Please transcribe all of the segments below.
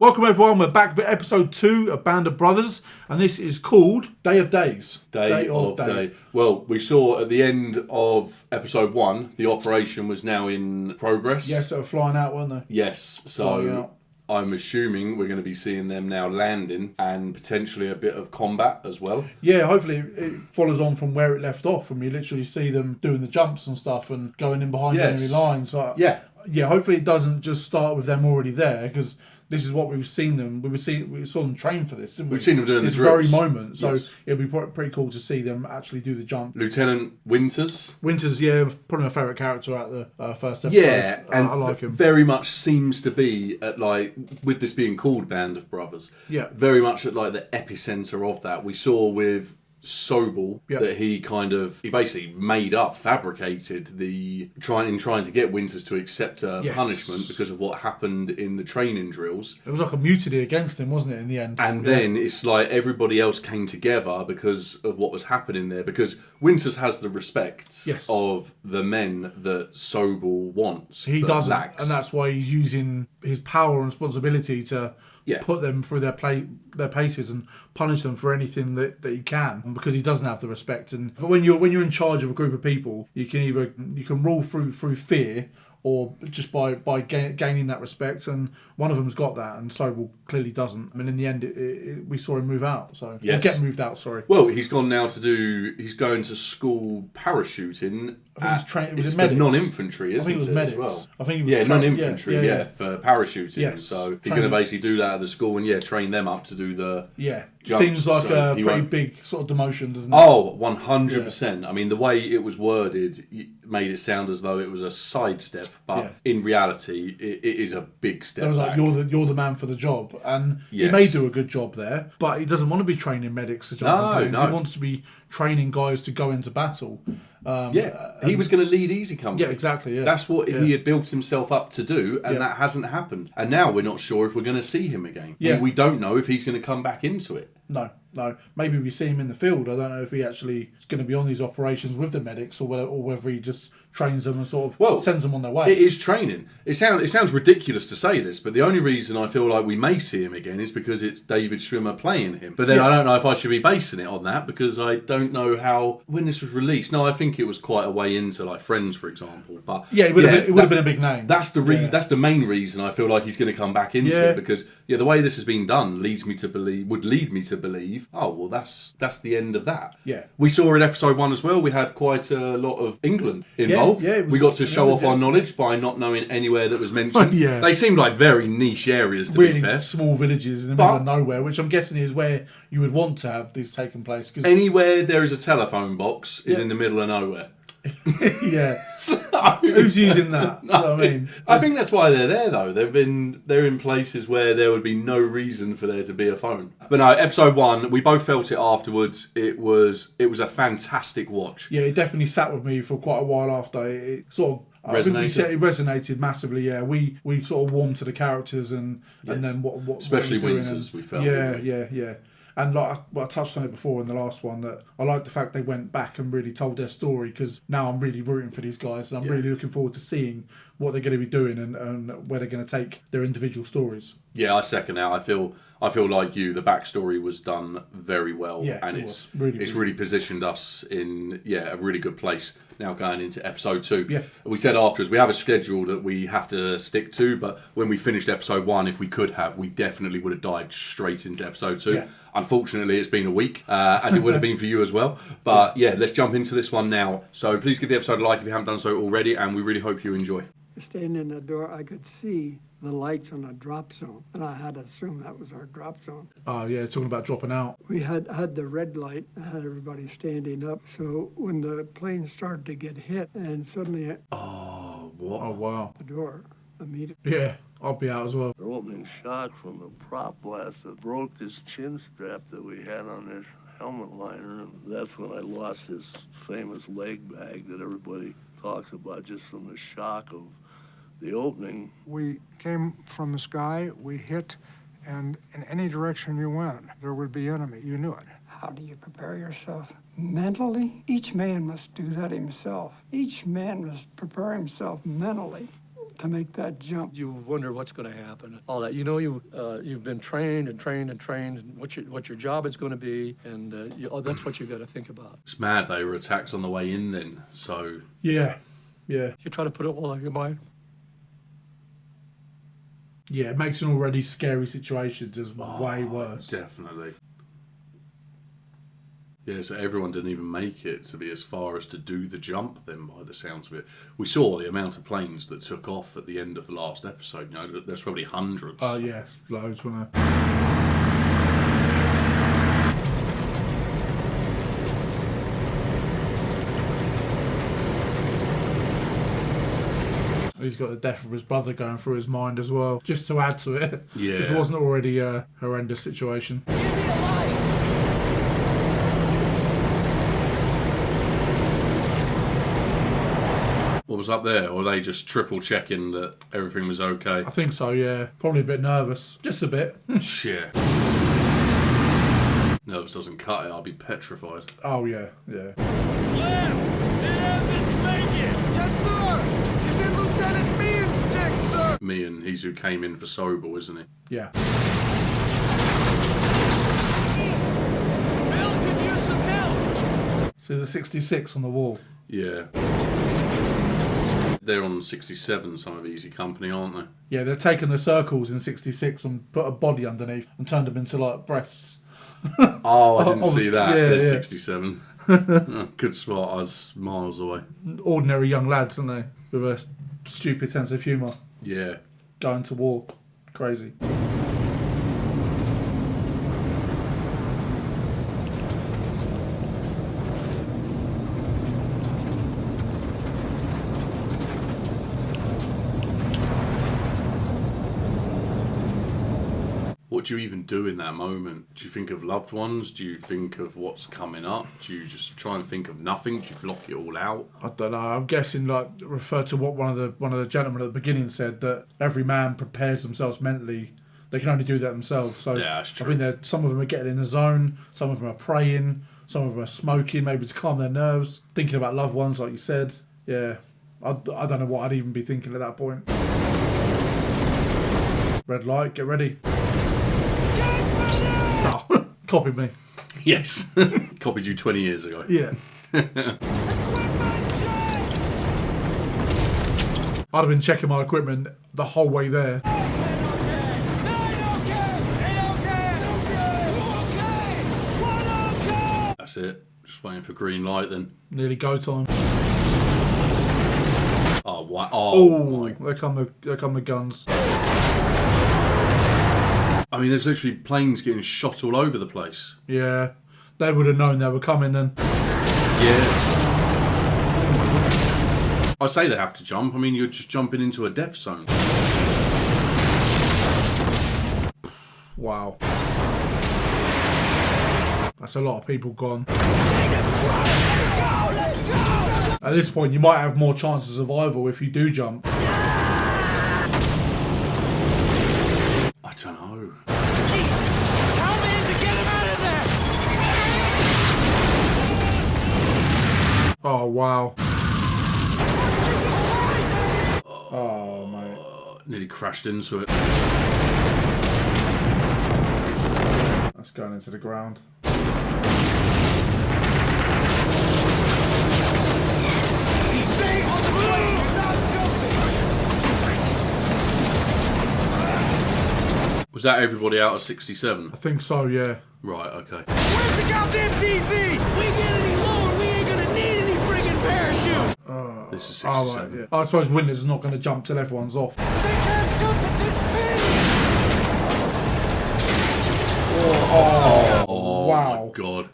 Welcome everyone, we're back with episode 2 of Band of Brothers, and this is called Day of Days. Day of Days. Well, we saw at the end of episode 1, the operation was now in progress. Yes, they were flying out, weren't they? Yes, so I'm assuming we're going to be seeing them now landing and potentially a bit of combat as well. Yeah, hopefully it follows on from where it left off, and we literally see them doing the jumps and stuff and going in behind enemy lines. So, yeah, hopefully it doesn't just start with them already there, because this is what we've seen them. We saw them train for this, didn't we? We've seen them doing this the drills. very moment. So it'll be pretty cool to see them actually do the jump. Lieutenant Winters, probably my favourite character out the first episode. Yeah, and I like him. Very much seems to be at with this being called Band of Brothers. Yeah, very much at the epicenter of that. We saw with Sobel that he basically fabricated trying to get Winters to accept a punishment because of what happened in the training drills. It was like a mutiny against him, wasn't it, in the end? And then it's like everybody else came together because of what was happening there, because Winters has the respect of the men that Sobel wants. He doesn't, and that's why he's using his power and responsibility to put them through their paces and punish them for anything that he can, because he doesn't have the respect. But when you're in charge of a group of people, you can rule through fear, or just by gaining that respect, and one of them's got that, and Sobel clearly doesn't. I mean, in the end, we saw him move out, get moved out. Sorry. Well, he's gone now he's going to school parachuting. I think it was for non-infantry, isn't it? I think it was medics. Well? I think it was non-infantry, for parachuting. Yes. So he's going to basically do that at the school and train them up to do the jumps. Seems like a pretty big sort of demotion, doesn't it? Oh, 100%. I mean, the way it was worded made it sound as though it was a sidestep, but in reality, it is a big step. It was back. Like you're the man for the job, and he may do a good job there, but he doesn't want to be training medics to jump on planes. He wants to be training guys to go into battle. He was going to lead Easy Company. Yeah, exactly. Yeah. That's what he had built himself up to do, and that hasn't happened. And now we're not sure if we're going to see him again. Yeah. We don't know if he's going to come back into it. No. Maybe we see him in the field. I don't know if he actually is going to be on these operations with the medics, or whether he just trains them and sort of sends them on their way. It is training. It sounds ridiculous to say this, but the only reason I feel like we may see him again is because it's David Schwimmer playing him. But then I don't know if I should be basing it on that, because I don't know when this was released. No, I think it was quite a way into Friends, for example. But it would have been a big name. That's the main reason I feel like he's going to come back into it, because the way this has been done would lead me to believe, oh well, that's the end of that. Yeah. We saw in episode 1 as well, we had quite a lot of England involved. We got to show off our knowledge by not knowing anywhere that was mentioned. They seemed like very niche areas, to be fair. Small villages in the middle of nowhere, which I'm guessing is where you would want to have these taking place. Cause anywhere there is a telephone box is in the middle of nowhere. Who's using that? No, you know what I mean, I think that's why they're there, though. They're in places where there would be no reason for there to be a phone. But no, episode 1, we both felt it afterwards. It was a fantastic watch. Yeah, it definitely sat with me for quite a while after. It sort of resonated. It resonated massively. Yeah, we sort of warmed to the characters and then what especially what Winters, we felt. Yeah. And I touched on it before in the last one, that I like the fact they went back and really told their story, because now I'm really rooting for these guys, and I'm really looking forward to seeing what they're going to be doing and where they're going to take their individual stories. Yeah, I second that. I feel like you. The backstory was done very well, and it's really positioned us in a really good place now going into episode 2. Yeah. We said afterwards we have a schedule that we have to stick to, but when we finished episode 1, if we could have, we definitely would have dived straight into episode 2. Yeah. Unfortunately, it's been a week, as it would have been for you as well. But let's jump into this one now. So please give the episode a like if you haven't done so already, and we really hope you enjoy. Standing in the door, I could see the lights on a drop zone, and I had to assume that was our drop zone. Oh yeah, talking about dropping out. We had the red light, had everybody standing up. So when the plane started to get hit, and suddenly Oh wow. The door immediately. Yeah, I'll be out as well. The opening shock from the prop blast that broke this chin strap that we had on this helmet liner, and that's when I lost this famous leg bag that everybody talks about, just from the shock of the opening. We came from the sky, we hit, and in any direction you went, there would be enemy. You knew it. How do you prepare yourself? Mentally? Each man must do that himself. Each man must prepare himself mentally to make that jump. You wonder what's going to happen, all that. You know, you've been trained and trained and trained, and what your job is going to be, and that's what you got to think about. It's mad they were attacked on the way in then, so... Yeah. You try to put it all on your mind. Yeah, it makes an already scary situation just way worse. Definitely. Yeah, so everyone didn't even make it to be as far as to do the jump then, by the sounds of it. We saw the amount of planes that took off at the end of the last episode. You know, there's probably hundreds. Oh, yeah, loads, wasn't there? He's got the death of his brother going through his mind as well, just to add to it. Yeah. If it wasn't already a horrendous situation. Give me a light! What was up there? Or were they just triple checking that everything was okay? I think so, yeah. Probably a bit nervous. Just a bit. Shit. Nerves doesn't cut it, I'll be petrified. Oh, yeah. Lem! Did Evans make it? Yes, sir! He's in Lieutenant Meehan's stick, sir! Meehan, he's who came in for Sobel, isn't he? Yeah. Bill could use some help! See the 66 on the wall? Yeah. They're on 67, some of Easy Company, aren't they? Yeah, they're taking the circles in 66 and put a body underneath and turned them into, like, breasts. Oh, I didn't see that. Yeah, There's yeah. 67. Oh, good spot. I was miles away. Ordinary young lads, aren't they? With a stupid sense of humour. Yeah. Going to war. Crazy. What do you even do in that moment? Do you think of loved ones? Do you think of what's coming up? Do you just try and think of nothing? Do you block it all out? I don't know. I'm guessing, like, refer to what one of the gentlemen at the beginning said, that every man prepares themselves mentally. They can only do that themselves. So Yeah, that's true. I think that some of them are getting in the zone. Some of them are praying. Some of them are smoking, maybe to calm their nerves. Thinking about loved ones, like you said. Yeah, I don't know what I'd even be thinking at that point. Red light, get ready. Oh, copied me. Yes. Copied you 20 years ago. Yeah. I'd have been checking my equipment the whole way there. That's it. Just waiting for green light then. Nearly go time. Oh, wow. Oh, My. there come the guns. I mean, there's literally planes getting shot all over the place. Yeah, they would have known they were coming then. Yeah. I say they have to jump. I mean, you're just jumping into a death zone. Wow. That's a lot of people gone. At this point, you might have more chance of survival if you do jump. I don't know. Jesus! Tell man to get him out of there! Oh, wow. Oh, mate. Nearly crashed into it. That's going into the ground. Stay on the plane! You're not jumping! Was that everybody out of 67? I think so, yeah. Right, okay. Where's the goddamn DC? We get any lower, we ain't gonna need any friggin' parachute! This is Oh, 67. right, yeah. I suppose Winters is not going to jump till everyone's off. They can't jump at this speed! Oh, Wow. my God.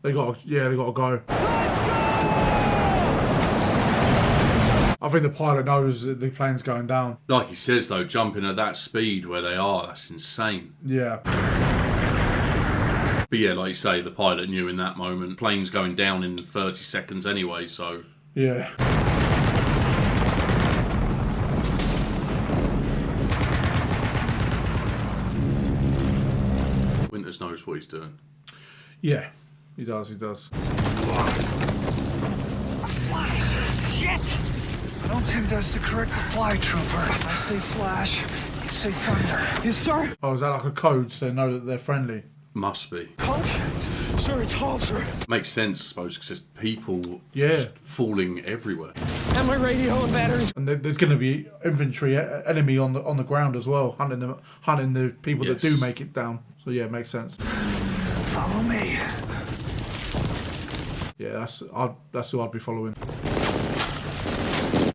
They got to go. Let's go! I think the pilot knows that the plane's going down. Like he says, though, jumping at that speed where they are, that's insane. Yeah. But yeah, like you say, the pilot knew in that moment. Plane's going down in 30 seconds anyway, so... Yeah. Winters knows what he's doing. Yeah. He does. Shit! don't think that's the correct reply, Trooper. I say flash, you say thunder. Yes, sir. Oh, is that like a code so they know that they're friendly? Must be. Punch? Sir, it's Hall, sir. Makes sense, I suppose, because there's people Yeah. just falling everywhere. And my radio and batteries. And there's going to be infantry enemy on the ground as well, hunting the people that do make it down. So yeah, it makes sense. Follow me. Yeah, that's who I'd be following.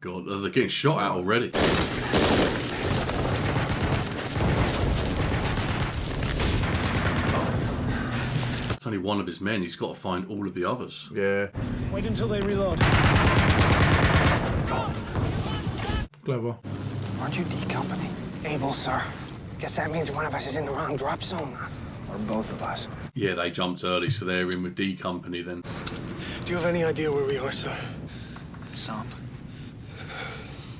God, they're getting shot at already. It's only one of his men. He's got to find all of the others. Yeah. Wait until they reload. Clever. Aren't you D Company? Able, sir. Guess that means one of us is in the wrong drop zone. Or both of us. Yeah, they jumped early, so they're in with D Company then. Do you have any idea where we are, sir? Some.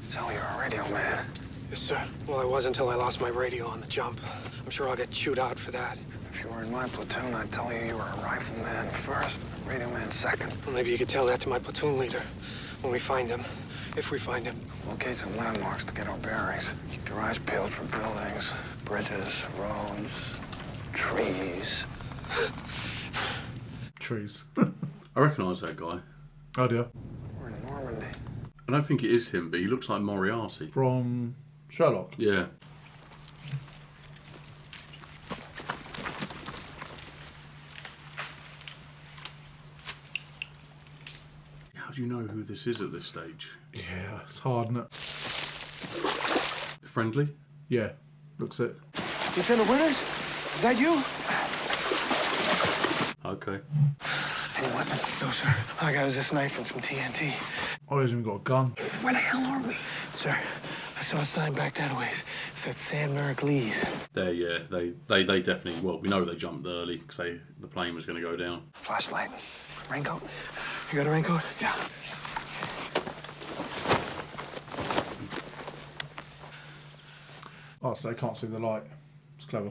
So you're a radio man? Yes, sir. Well, I was until I lost my radio on the jump. I'm sure I'll get chewed out for that. If you were in my platoon, I'd tell you you were a rifleman first, radio man second. Well, maybe you could tell that to my platoon leader when we find him. If we find him. Locate some landmarks to get our bearings. Keep your eyes peeled for buildings, bridges, roads, trees. Trees. I recognise that guy. Oh dear. We're in Normandy. I don't think it is him, but he looks like Moriarty. From Sherlock. Yeah. How do you know who this is at this stage? Yeah, it's hard, isn't it? Friendly? Yeah, looks it. Lieutenant Winters? Is that you? Okay. Any weapon? No, sir. All I got is this knife and some TNT. Oh, he's even got a gun. Where the hell are we? Sir, I saw a sign back that way. It said San Merrick Lee's. Yeah, they definitely, well, we know they jumped early because the plane was going to go down. Flashlight. Raincoat. You got a raincoat? Yeah. Oh, so they can't see the light. It's clever.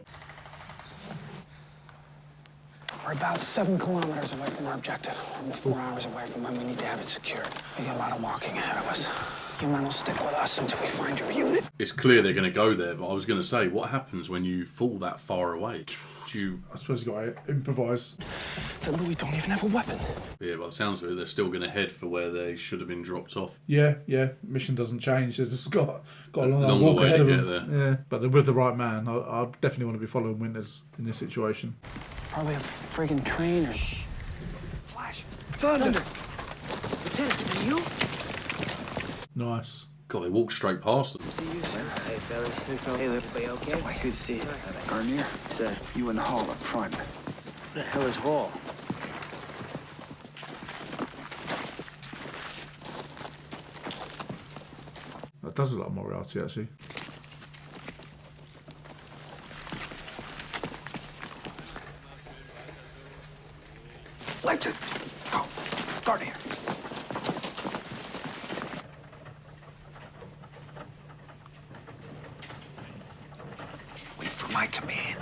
We're about 7 kilometers away from our objective. We're 4 hours away from when we need to have it secured. We got a lot of walking ahead of us. You men will stick with us until we find your unit. It's clear they're going to go there, but I was going to say, what happens when you fall that far away? I suppose you got to improvise. Then we don't even have a weapon. Yeah, by the sounds of it, they're still going to head for where they should have been dropped off. Yeah. Mission doesn't change. They've just got a long way walk ahead to of get them. there. Yeah, but they're with the right man. I definitely want to be following Winters in this situation. Probably a friggin' train or... Flash. Thunder. Lieutenant, is that you? Nice. God, they walked straight past them. Hey, fellas. Hey, everybody okay? Good to see you. Garnier. Sir. You in the hall up front. What the hell is Hall? That does look like Moriarty, actually. Lecter. Go. Garnier. Wait for my command.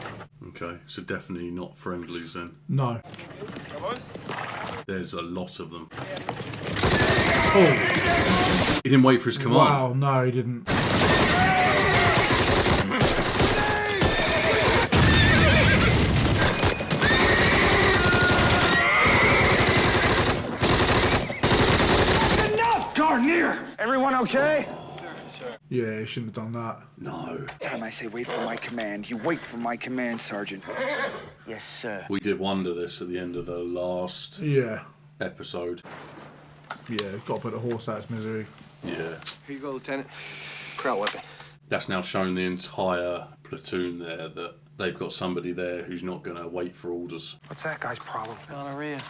Okay, so definitely not friendlies then. No. There's a lot of them. Oh. He didn't wait for his command. Wow, no, he didn't. Enough! Garnier! Everyone okay? Yeah, he shouldn't have done that. No. Time I say wait for my command, you wait for my command, Sergeant. Yes, sir. We did wonder this at the end of the last episode. Yeah, got to put a horse out of its misery. Yeah. Here you go, Lieutenant. Kraut weapon. That's now shown the entire platoon there that they've got somebody there who's not going to wait for orders. What's that guy's problem? Gonorrhea.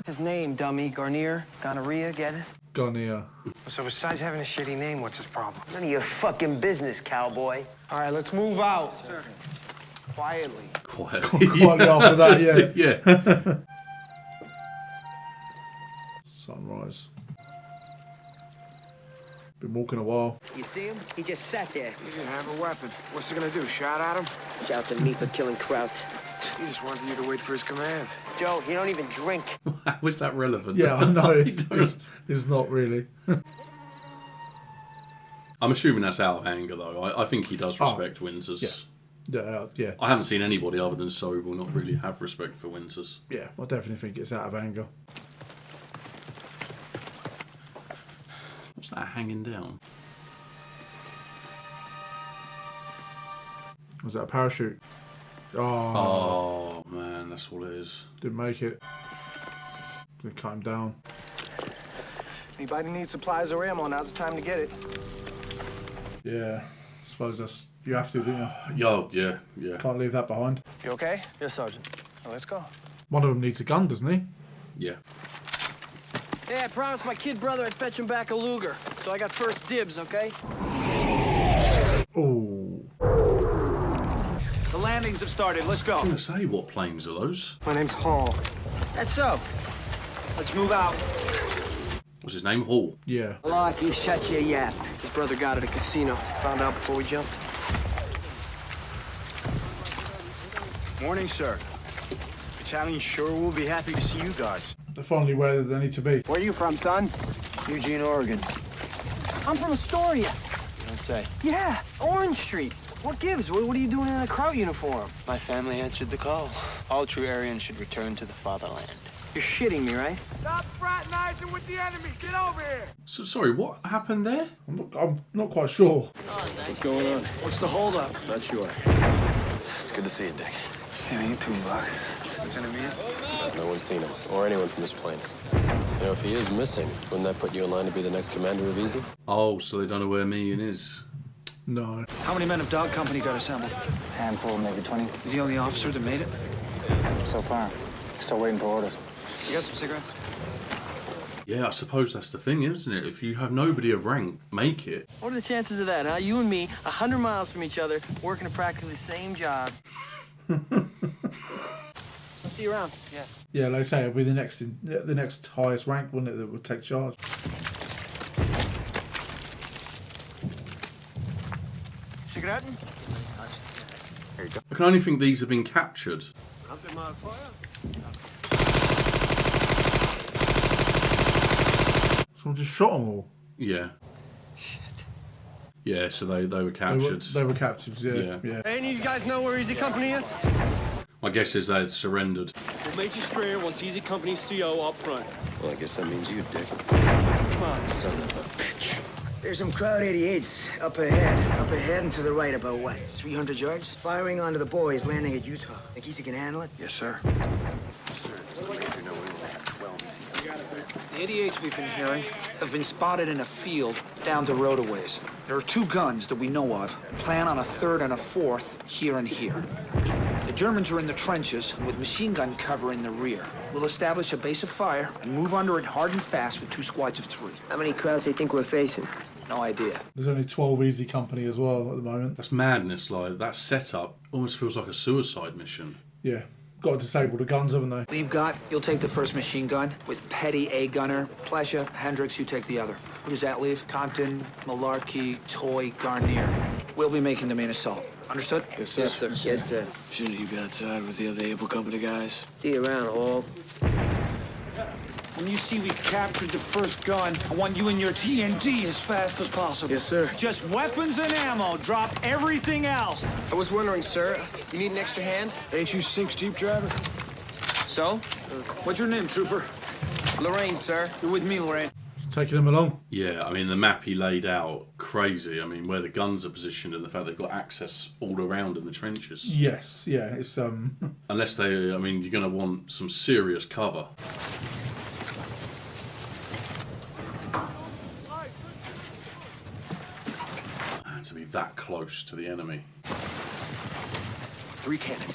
His name, dummy. Garnier. Gonorrhea, get it? Garnier. So besides having a shitty name, what's his problem? None of your fucking business, cowboy. All right, let's move out. Sir. Quietly. Quietly. Quietly after that, yeah. Sunrise. Been walking a while. You see him? He just sat there. He didn't have a weapon. What's he gonna do, shout at him? Shouts at me for killing Krauts. He just wanted you to wait for his command. Joe, you don't even drink. How is that relevant? Yeah, I know. It's not really. I'm assuming that's out of anger, though. I think he does respect Winters. Yeah. I haven't seen anybody other than Sobel not really have respect for Winters. Yeah, I definitely think it's out of anger. What's that hanging down? Was that a parachute? Oh man, that's all it is. Didn't make it. Gonna cut him down. Anybody needs supplies or ammo, now's the time to get it. Yeah, I suppose that's you have to, don't you? Yeah. Can't leave that behind. You okay? Yes, Sergeant. Well, let's go. One of them needs a gun, doesn't he? Yeah. Hey, I promised my kid brother I'd fetch him back a Luger, so I got first dibs, okay? Oh. The landings have started. Let's go. I'm gonna say, what planes are those? My name's Hall. That's so. Let's move out. What's his name? Hall. Yeah. Like he shot you a yap. His brother got at a casino. Found out before we jumped. Morning, sir. Battalion sure will be happy to see you guys. They're finally where they need to be. Where you from, son? Eugene, Oregon. I'm from Astoria. Don't say. Yeah, Orange Street. What gives? What are you doing in a Kraut uniform? My family answered the call. All true Aryans should return to the fatherland. You're shitting me, right? Stop fraternizing with the enemy. Get over here. So sorry, what happened there? I'm not quite sure. What's going on? What's the holdup? Not sure. It's good to see you, Dick. Yeah, you too, Buck. Lieutenant Mia? No one's seen him, or anyone from this plane. You know, if he is missing, wouldn't that put you in line to be the next commander of Easy? Oh, so they don't know where Meehan is. No. How many men of Dog Company got assembled? Handful, maybe 20. The only officer that made it? So far. Still waiting for orders. You got some cigarettes? Yeah, I suppose that's the thing, isn't it? If you have nobody of rank, make it. What are the chances of that, huh? You and me, 100 miles from each other, working a practically the same job. I'll see you around. Yeah. Yeah, like I say, it'll be the next highest rank, wouldn't it, that would take charge. Cigarette? I can only think these have been captured. Someone just shot them all. Yeah. Shit. Yeah, so they were captured. They were captives, yeah. Hey, any of you guys know where Easy Company is? My guess is they had surrendered. Well, Major Strayer wants Easy Company CO up front. Well, I guess that means you, Dick. Come on. Son of a bitch. There's some Crowd 88s up ahead and to the right about, what, 300 yards? Firing onto the boys landing at Utah. Think Easy can handle it? Yes, sir. The 88s we've been hearing have been spotted in a field down the road a ways. There are 2 guns that we know of. Plan on a 3rd and a 4th here and here. The Germans are in the trenches with machine gun cover in the rear. We'll establish a base of fire and move under it hard and fast with 2 squads of 3. How many Crowds do you think we're facing? No idea. There's only 12 Easy Company as well at the moment. That's madness, like, that setup almost feels like a suicide mission. Yeah. Got to disable the guns, haven't they? Leave Gott, you'll take the first machine gun. With Petty A gunner, Plesha, Hendricks, you take the other. Who does that leave? Compton, Malarkey, Toy, Garnier. We'll be making the main assault. Understood? Yes, sir. Yes, sir. Yes, sir. Shouldn't you be outside with the other Able Company guys? See you around, Hall. When you see we've captured the first gun, I want you and your TNT as fast as possible. Yes, sir. Just weapons and ammo. Drop everything else. I was wondering, sir, you need an extra hand? Ain't you 6 Jeep driver? So? What's your name, trooper? Lorraine, sir. You're with me, Lorraine. Just taking them along. Yeah, I mean, the map he laid out, crazy. I mean, where the guns are positioned and the fact they've got access all around in the trenches. Yes, yeah, it's Unless they, I mean, you're going to want some serious cover. And to be that close to the enemy. 3 cannons.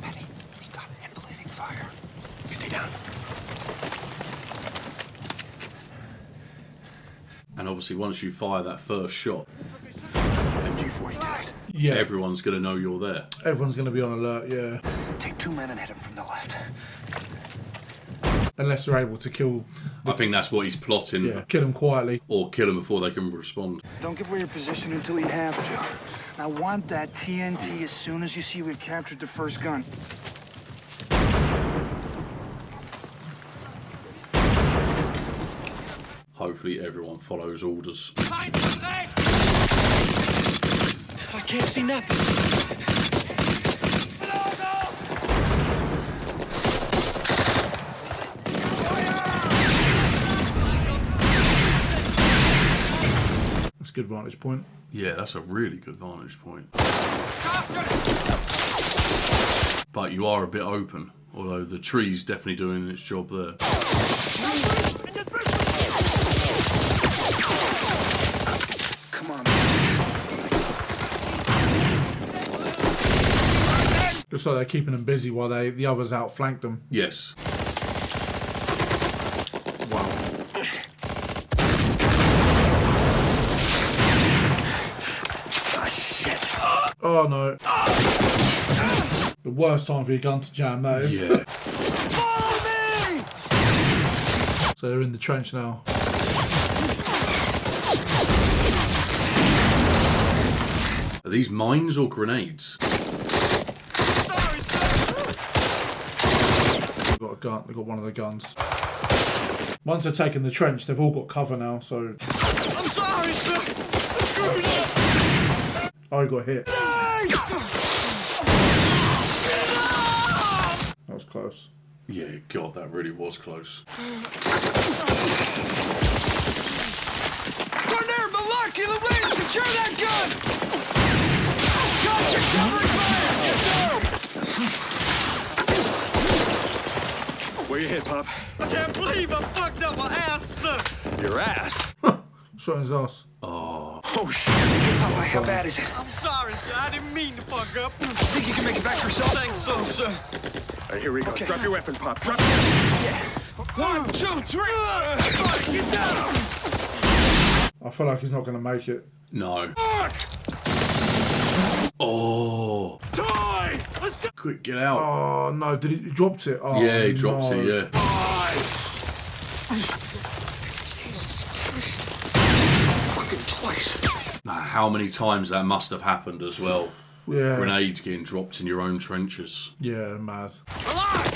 Penny, we got enfilading fire. Stay down. And obviously, once you fire that first shot, MG-42s. yeah. everyone's going to know you're there. Everyone's going to be on alert, yeah. Take 2 men and hit him from the left. Unless they're able to kill. I think that's what he's plotting. Yeah, kill them quietly. Or kill them before they can respond. Don't give away your position until you have to. I want that TNT as soon as you see we've captured the first gun. Hopefully everyone follows orders. I can't see nothing. That's a good vantage point. Yeah, that's a really good vantage point. But you are a bit open, although the tree's definitely doing its job there. Come on. Looks like they're keeping them busy while the others outflank them. Yes. Oh no. The worst time for your gun to jam, that is. Yeah. Follow me! So they're in the trench now. Are these mines or grenades? Sorry, sir. They've got a gun. They've got one of the guns. Once they've taken the trench, they've all got cover now, so... I'm sorry, sir. I screwed up. Oh, he got hit. That was close. Yeah, God, that really was close. Corner, Malarkey, Lorraine, secure that gun! Guns are covering fire! Yes, sir! Where you hit, Pop? I can't believe I fucked up my ass, sir! Your ass? Shot in his ass. Oh. Oh, shit. Papa, how bad is it? I'm sorry, sir. I didn't mean to fuck up. Think you can make it back yourself? I think so, sir. All right, here we go. Okay. Drop your weapon, Pop. Drop Yeah. 1, 2, 3! Get down! I feel like he's not going to make it. No. Fuck! Oh. Toy! Let's go! Quick, get out. Oh no, did he dropped it? Oh, Yeah, he drops no. it, yeah. Jesus Christ. Fucking twice. Now, how many times that must have happened as well. Yeah. Grenades getting dropped in your own trenches. Yeah, mad. Alive!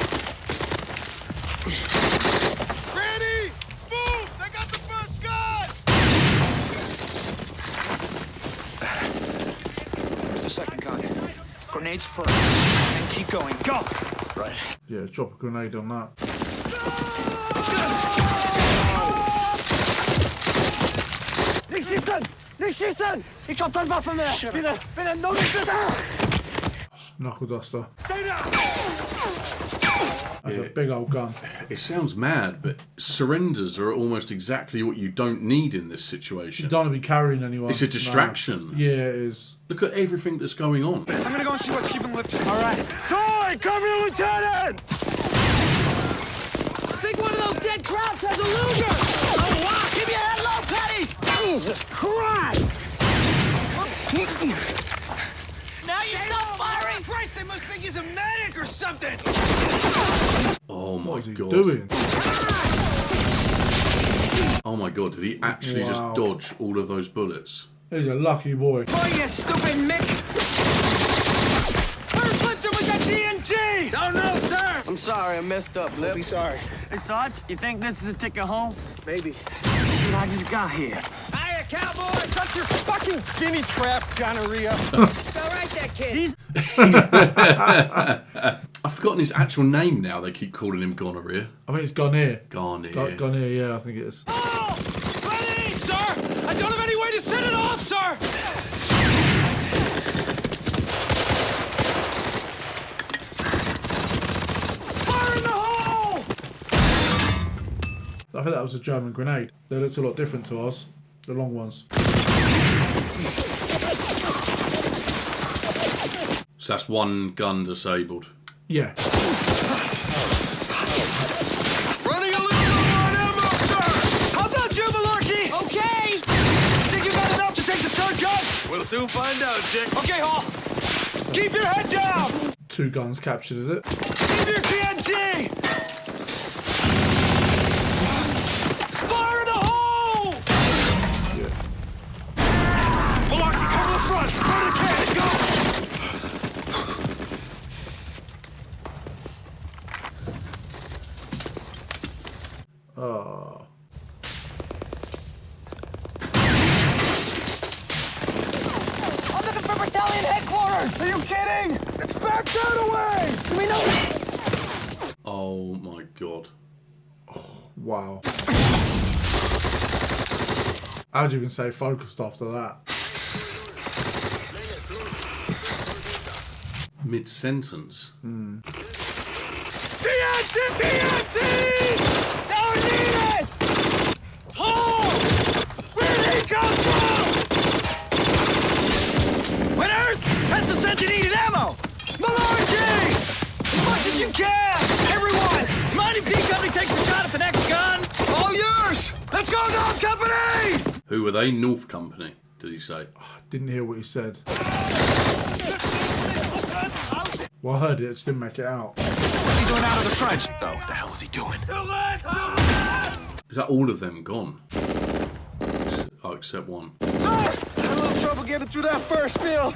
Ready! Let's move! They got the first gun! There's the second gun. Grenades first. And keep going. Go! Right. Yeah, drop a grenade on that. Nicht schießen! Nicht schießen! Ich hab kein Waffen mehr! Bitte, bitte, no, bitte! Knuckle duster. Stay down! That's a big old gun. It sounds mad, but surrenders are almost exactly what you don't need in this situation. You don't want to be carrying anyone. It's a distraction. No. Yeah, it is. Look at everything that's going on. I'm gonna go and see what's keeping lifted. All right. Toy, cover your lieutenant! I think one of those dead Krauts has a Luger! Oh, wow! Keep your head low, Petty! Jesus Christ! Now you stop firing! Christ, they must think he's a medic or something! Oh my What is he god. doing? Oh my god, did he actually just dodge all of those bullets? He's a lucky boy. Oh, you stupid Mick! Where's Lifter with that TNT? Don't know, sir! I'm sorry, I messed up, Lip. Be sorry. Hey, Sarge, you think this is a ticket home? Maybe. Shit, I just got here. Hiya, cowboy! Shut your fucking guinea trap, gonorrhea! It's all right, that kid. He's... I've forgotten his actual name now. They keep calling him Gonorrhea. I think it's gone here. Gone here. Gone here, yeah, I think it is. Oh! Ready, sir! I don't have any way to set it off, sir! Fire in the hole! I think that was a German grenade. They looked a lot different to us. The long ones. So that's one gun disabled. Yeah. Running a little low on ammo, sir! How about you, Malarkey? Okay! Think you got enough to take the third gun? We'll soon find out, Dick. Okay, Hall. Keep your head down! 2 guns captured, is it? Keep your TNT! Fire in the hole! Yeah. Malarkey, cover the front! Front of the cannon, go! Oh. battalion headquarters! Are you kidding? It's back that away! We know. Oh my god. Wow. How'd you even say focused after that? Mid-sentence. TNT! TNT! Don't need it! Hold! Where'd he come from? Winners! That's the sense you needed ammo! Malarkey! As much as you can! Everyone! Mind if D Company takes a shot at the next gun? All yours! Let's go, North Company! Who were they? North Company, did he say? Didn't hear what he said. Well, I heard it, just didn't make it out. What's he doing out of the trench? Oh, what the hell is he doing? Is that all of them gone? Oh, except one. Sir! Had a little trouble getting through that first field.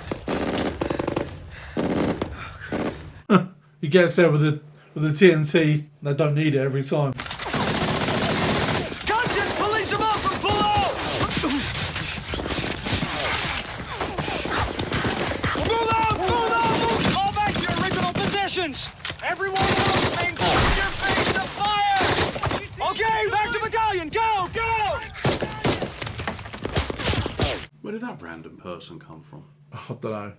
He gets there with the TNT. They don't need it every time. Conscious, police him up from below! Move out! Move out! Move! Fall back to your original positions! Everyone else, maintain your base of fire! Okay, back to battalion! Go! Go! Where did that random person come from? I don't know.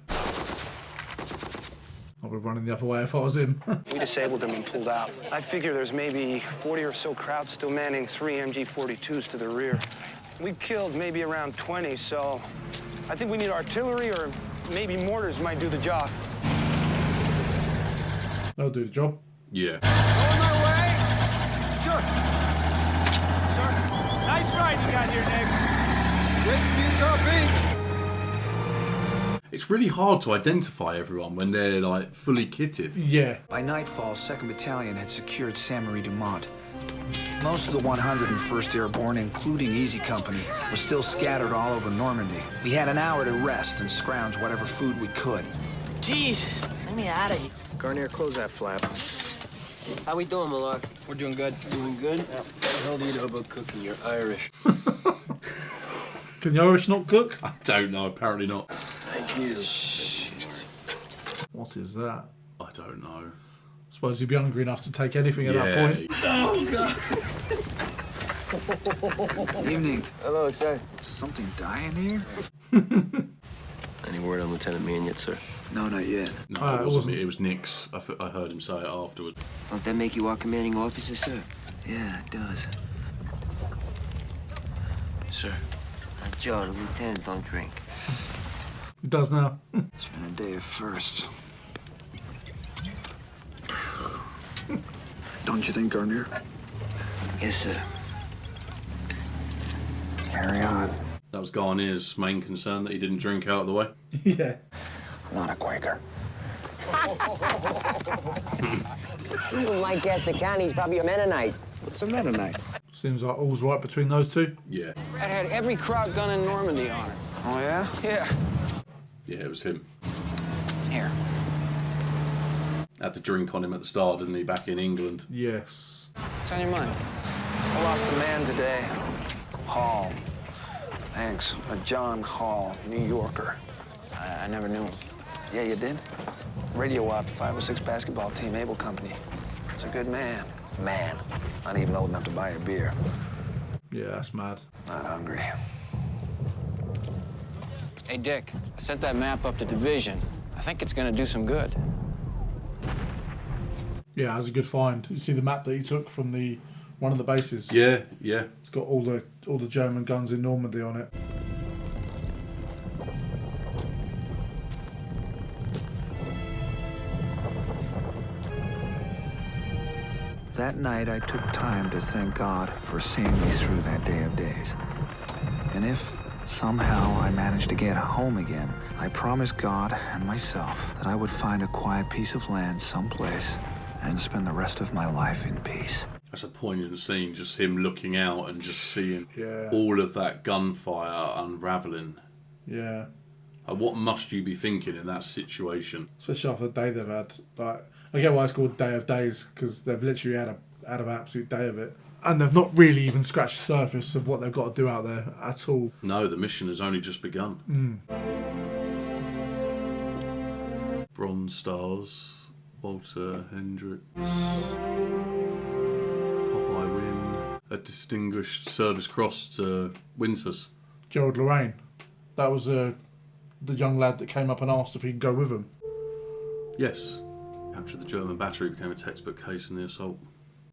I'll be running the other way if I was him. We disabled them and pulled out. I figure there's maybe 40 or so Krauts still manning 3 MG-42s to the rear. We've killed maybe around 20, so I think we need artillery or maybe mortars might do the job. They'll do the job. Yeah. On my way? Sure. Sir, nice ride you got here, Nix. Great to be Utah Beach. It's really hard to identify everyone when they're like fully kitted. Yeah. By nightfall, 2nd Battalion had secured Saint-Marie-du-Mont. Most of the 101st Airborne, including Easy Company, were still scattered all over Normandy. We had an hour to rest and scrounge whatever food we could. Jesus, let me out of here. Garnier, close that flap. How we doing, Malak? We're doing good. Doing good? What the hell do you know about cooking? You're Irish. Can the Irish not cook? I don't know, apparently not. Thank you. Shit. What is that? I don't know. Suppose he'd be hungry enough to take anything at that point. Oh, God. Evening. Hello, sir. Something dying here? Any word on Lieutenant Meehan yet, sir? No, not yet. No, it wasn't me. It was Nick's. I heard him say it afterwards. Don't that make you our commanding officer, sir? Yeah, it does. Sir, Joe, the lieutenant don't drink. He does now. it's been a day of firsts. Don't you think, Garnier? Yes, sir. Carry on. That was Garnier's main concern, that he didn't drink out of the way. Yeah. I'm not a Quaker. Even Mike Castacani's probably a Mennonite. What's a Mennonite? Seems like all's right between those two. Yeah. That had every Kraut gun in Normandy on it. Oh, yeah? Yeah. Yeah, it was him. Here. Had the drink on him at the start, didn't he, back in England? Yes. What's on your mind? I lost a man today. Hall. Thanks. A John Hall, New Yorker. I never knew him. Yeah, you did? Radio op 506 basketball team, Able Company. He's a good man. Man. Not even old enough to buy a beer. Yeah, that's mad. Not hungry. Hey, Dick, I sent that map up to Division. I think it's gonna do some good. Yeah, that's a good find. You see the map that he took from one of the bases? Yeah, yeah. It's got all the German guns in Normandy on it. That night, I took time to thank God for seeing me through that day of days. And if somehow I managed to get home again, I promised God and myself that I would find a quiet piece of land someplace and spend the rest of my life in peace. That's a poignant scene, just him looking out and just seeing all of that gunfire unravelling. Yeah. What must you be thinking in that situation? Especially after the day they've had. Like, I get why it's called Day of Days, because they've literally had an absolute day of it. And they've not really even scratched the surface of what they've got to do out there at all. No, the mission has only just begun. Bronze Stars, Walter Hendricks, Popeye Wynn, a Distinguished Service Cross to Winters. Gerald Lorraine. That was the young lad that came up and asked if he could go with him. Yes. Capture the German battery became a textbook case in the assault.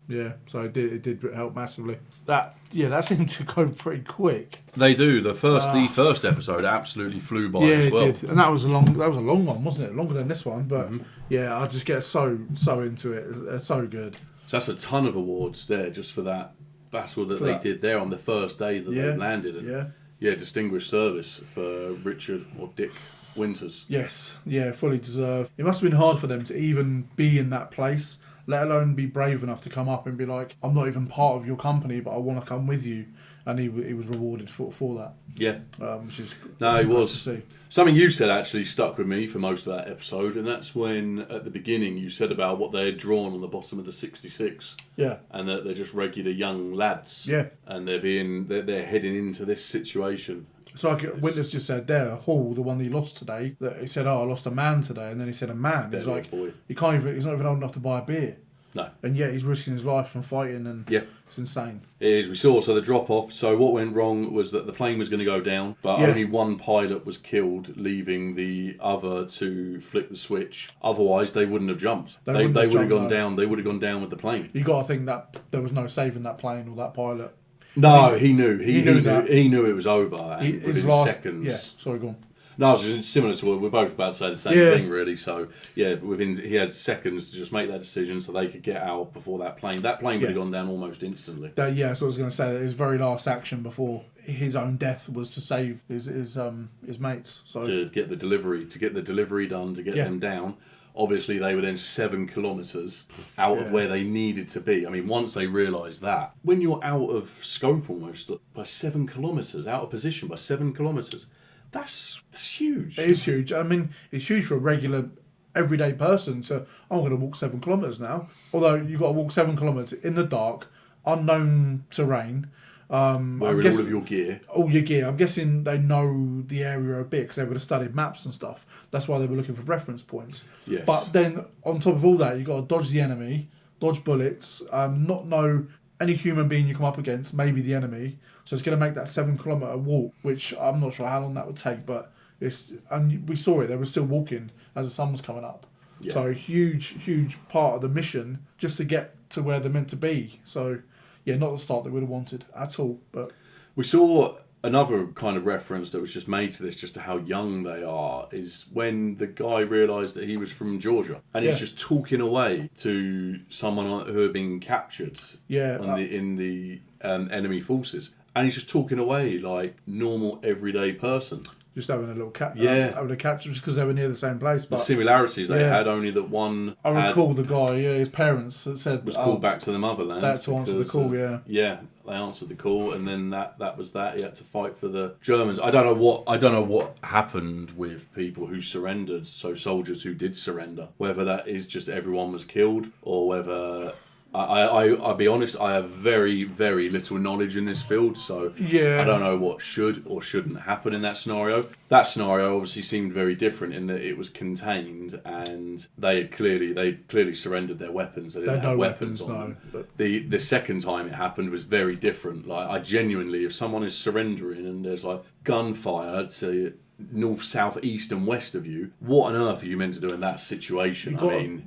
Yeah, so it did help massively. That seemed to go pretty quick. They do. The first episode absolutely flew by as well. Yeah, it did. And that was a long one, wasn't it? Longer than this one, but yeah, I just get so into it. It's so good. So that's a ton of awards there just for that battle that they did there on the first day that they landed. And Distinguished Service for Richard or Dick Winters. Yes, yeah, fully deserved. It must have been hard for them to even be in that place, let alone be brave enough to come up and be like, I'm not even part of your company, but I want to come with you. And he was rewarded for that. Yeah. Which is he was. To see. Something you said actually stuck with me for most of that episode, and that's when, at the beginning, you said about what they had drawn on the bottom of the 66. Yeah. And that they're just regular young lads. Yeah. And they're heading into this situation. So like Witness just said there, Hall, the one that he lost today, that he said, I lost a man today, and then he said a man. He's like, he's not even old enough to buy a beer. No. And yet he's risking his life from fighting, and it's insane. It is. We saw the drop off. So what went wrong was that the plane was going to go down, but only one pilot was killed, leaving the other to flick the switch. Otherwise, they wouldn't have jumped. They would have gone down. They would have gone down with the plane. You got to think that there was no saving that plane or that pilot. No, he knew. He knew that. He knew it was over. And within seconds. Yeah. Sorry, go on. No, it's similar to what we're both about to say the same thing, really. So, yeah, he had seconds to just make that decision so they could get out before that plane. That plane would have gone down almost instantly. So I was going to say that his very last action before his own death was to save his mates. So to get the delivery done, to get them down. Obviously, they were then 7 kilometres out of where they needed to be. I mean, once they realised that, when you're out of scope almost by 7 kilometres, out of position by 7 kilometres, that's huge. It is huge. I mean, it's huge for a regular, everyday person. So I'm going to walk 7 kilometres now. Although you've got to walk 7 kilometres in the dark, unknown terrain. Wearing all of your gear. All your gear. I'm guessing they know the area a bit because they would have studied maps and stuff. That's why they were looking for reference points. Yes. But then on top of all that, you've got to dodge the enemy, dodge bullets, not know any human being you come up against, maybe the enemy. So it's going to make that 7 kilometre walk, which I'm not sure how long that would take, but and we saw it. They were still walking as the sun was coming up. Yeah. So a huge part of the mission just to get to where they're meant to be. So yeah, not the start they would have wanted at all. But we saw another kind of reference that was just made to this, just to how young they are, is when the guy realised that he was from Georgia, and he's just talking away to someone who had been captured in the enemy forces, and he's just talking away like normal everyday person. Just having a little having a catch just because they were near the same place. But the similarities they had, only that one. I recall the guy, his parents had said was called back to the motherland. They had to answer the call, Yeah, they answered the call, and then that was that. He had to fight for the Germans. I don't know what happened with people who surrendered. So soldiers who did surrender, whether that is just everyone was killed or whether. I'll be honest, I have very, very little knowledge in this field, so I don't know what should or shouldn't happen in that scenario. That scenario obviously seemed very different in that it was contained and they clearly surrendered their weapons. They didn't have weapons on them. The second time it happened was very different. Like, I genuinely, if someone is surrendering and there's like gunfire to north, south, east and west of you, what on earth are you meant to do in that situation?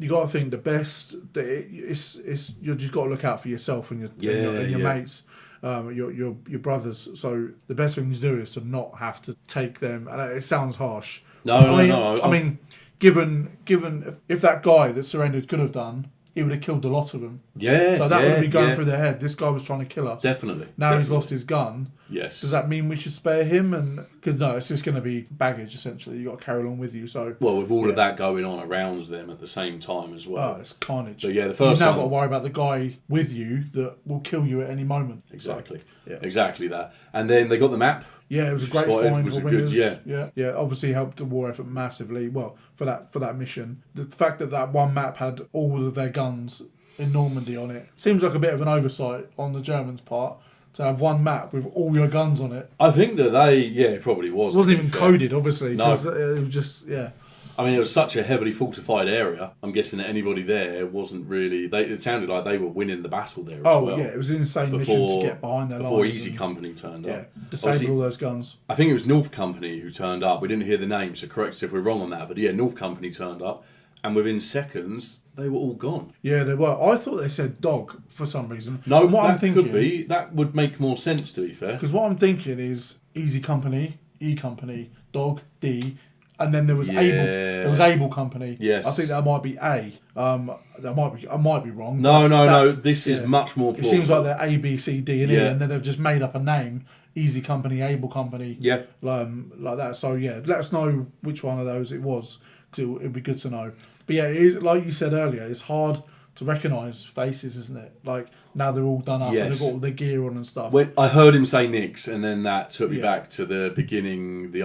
You got to think the best is you just got to look out for yourself and your mates, your brothers. So the best thing to do is to not have to take them. And it sounds harsh. No. I mean, given if that guy that surrendered could have done, he would have killed a lot of them. Yeah. So that would be going through their head. This guy was trying to kill us. Definitely. Now he's lost his gun. Yes. Does that mean we should spare him? And because no, it's just going to be baggage essentially. You got to carry along with you. So with all of that going on around them at the same time as well. Oh, it's carnage. So the first you've now got to worry about the guy with you that will kill you at any moment. Exactly. Exactly that. And then they got the map. Yeah, it was a great find for winners. Yeah. Obviously helped the war effort massively. Well, for that mission, the fact that one map had all of their guns in Normandy on it seems like a bit of an oversight on the Germans' part to have one map with all your guns on it. I think that it probably was. It wasn't even coded, obviously, because it was just I mean, it was such a heavily fortified area. I'm guessing that anybody there wasn't really... It sounded like they were winning the battle there as well. Oh, yeah, it was an insane mission to get behind their lines. Before Easy Company turned up. Yeah, disable all those guns. I think it was North Company who turned up. We didn't hear the name, so correct us if we're wrong on that. But yeah, North Company turned up, and within seconds, they were all gone. Yeah, they were. I thought they said dog for some reason. No, that could be. That would make more sense, to be fair. Because what I'm thinking is Easy Company, E Company, dog, D... And then there was Able Company. Yes. I think that might be A. I might be wrong. No. This is much more plausible. It seems like they're A, B, C, D, and E, and then they've just made up a name: Easy Company, Able Company. Yeah. Like that. So yeah, let us know which one of those it was, because it'd be good to know. But yeah, it is, like you said earlier, it's hard to recognise faces, isn't it? Like now they're all done up and they've got all their gear on and stuff. When I heard him say Nix, and then that took me back to the beginning, the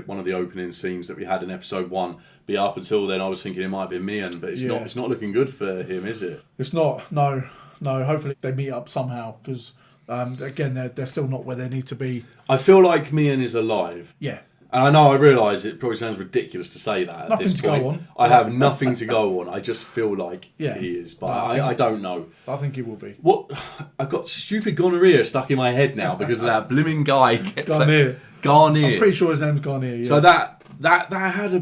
one of the opening scenes that we had in episode 1. But up until then, I was thinking it might be Mian, but it's not. It's not looking good for him, is it? It's not. No. Hopefully they meet up somehow, because again, they're still not where they need to be. I feel like Mian is alive. Yeah. And I know, I realise it probably sounds ridiculous to say that at this point. Nothing to go on. I have nothing to go on. I just feel like he is, but I don't know. I think he will be. What? I've got stupid gonorrhea stuck in my head now because of that blooming guy. Garnier. I'm pretty sure his name's Garnier. Yeah. So that had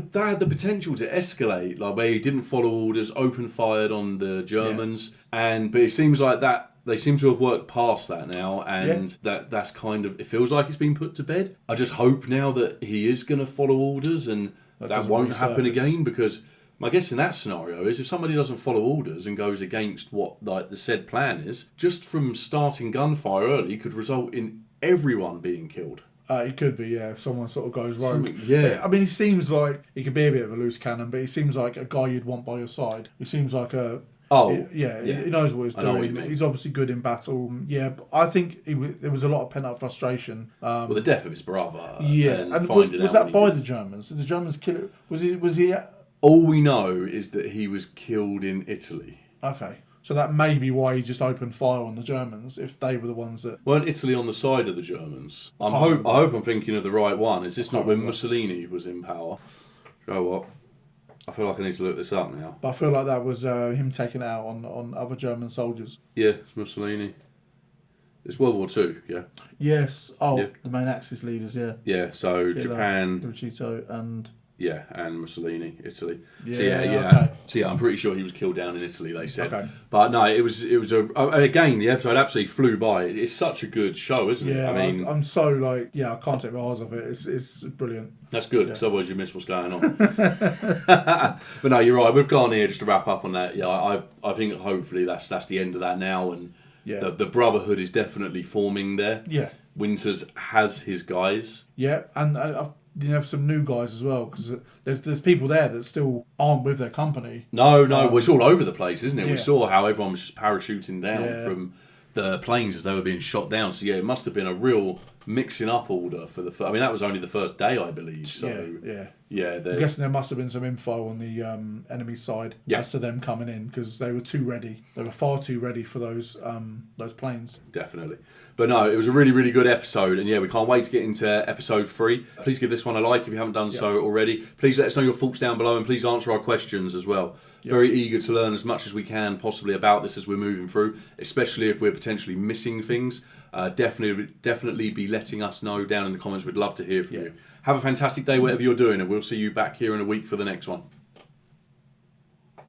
the potential to escalate, like where he didn't follow orders, open fired on the Germans, but it seems like that. They seem to have worked past that now, and that's kind of... It feels like it's been put to bed. I just hope now that he is going to follow orders and that won't happen again, because my guess in that scenario is if somebody doesn't follow orders and goes against what the said plan is, just from starting gunfire early could result in everyone being killed. It could be, if someone sort of goes rogue. Yeah. I mean, he seems like he could be a bit of a loose cannon, but he seems like a guy you'd want by your side. He seems like a... He knows what he's doing. He's obviously good in battle. Yeah, but I think there was a lot of pent-up frustration. Well, the death of his brother. And was that by the Germans? Did the Germans kill it? Was he? All we know is that he was killed in Italy. Okay. So that may be why he just opened fire on the Germans, if they were the ones that... Weren't Italy on the side of the Germans? I hope I'm thinking of the right one. Is this not when Mussolini was in power? You know what? I feel like I need to look this up now. But I feel like that was him taking it out on other German soldiers. Yeah, it's Mussolini. It's World War II, yeah? Yes. The main Axis leaders, yeah. Yeah, so Japan... Hirohito and... Yeah, and Mussolini, Italy. Okay. So yeah, I'm pretty sure he was killed down in Italy, they said. Okay. But no, again, the episode absolutely flew by. It's such a good show, isn't it? Yeah, I mean, I'm so I can't take my eyes off it. It's brilliant. That's good, because otherwise you miss what's going on. But no, you're right. With Garnier, just to wrap up on that, I think hopefully that's the end of that now, and the brotherhood is definitely forming there. Yeah. Winters has his guys. Yeah, and you have some new guys as well, because there's people there that still aren't with their company. No, well, it's all over the place, isn't it? Yeah. We saw how everyone was just parachuting down from the planes as they were being shot down. So yeah, it must have been a real mixing up order for the. I mean, that was only the first day, I believe. So yeah. I'm guessing there must have been some info on the enemy side as to them coming in, because they were too ready. They were far too ready for those planes. Definitely. But no, it was a really, really good episode, and yeah, we can't wait to get into episode 3. Please give this one a like if you haven't done so already. Please let us know your thoughts down below, and please answer our questions as well. Very eager to learn as much as we can possibly about this as we're moving through, especially if we're potentially missing things. Definitely be letting us know down in the comments. We'd love to hear from you. Have a fantastic day, whatever you're doing, and we'll see you back here in a week for the next one.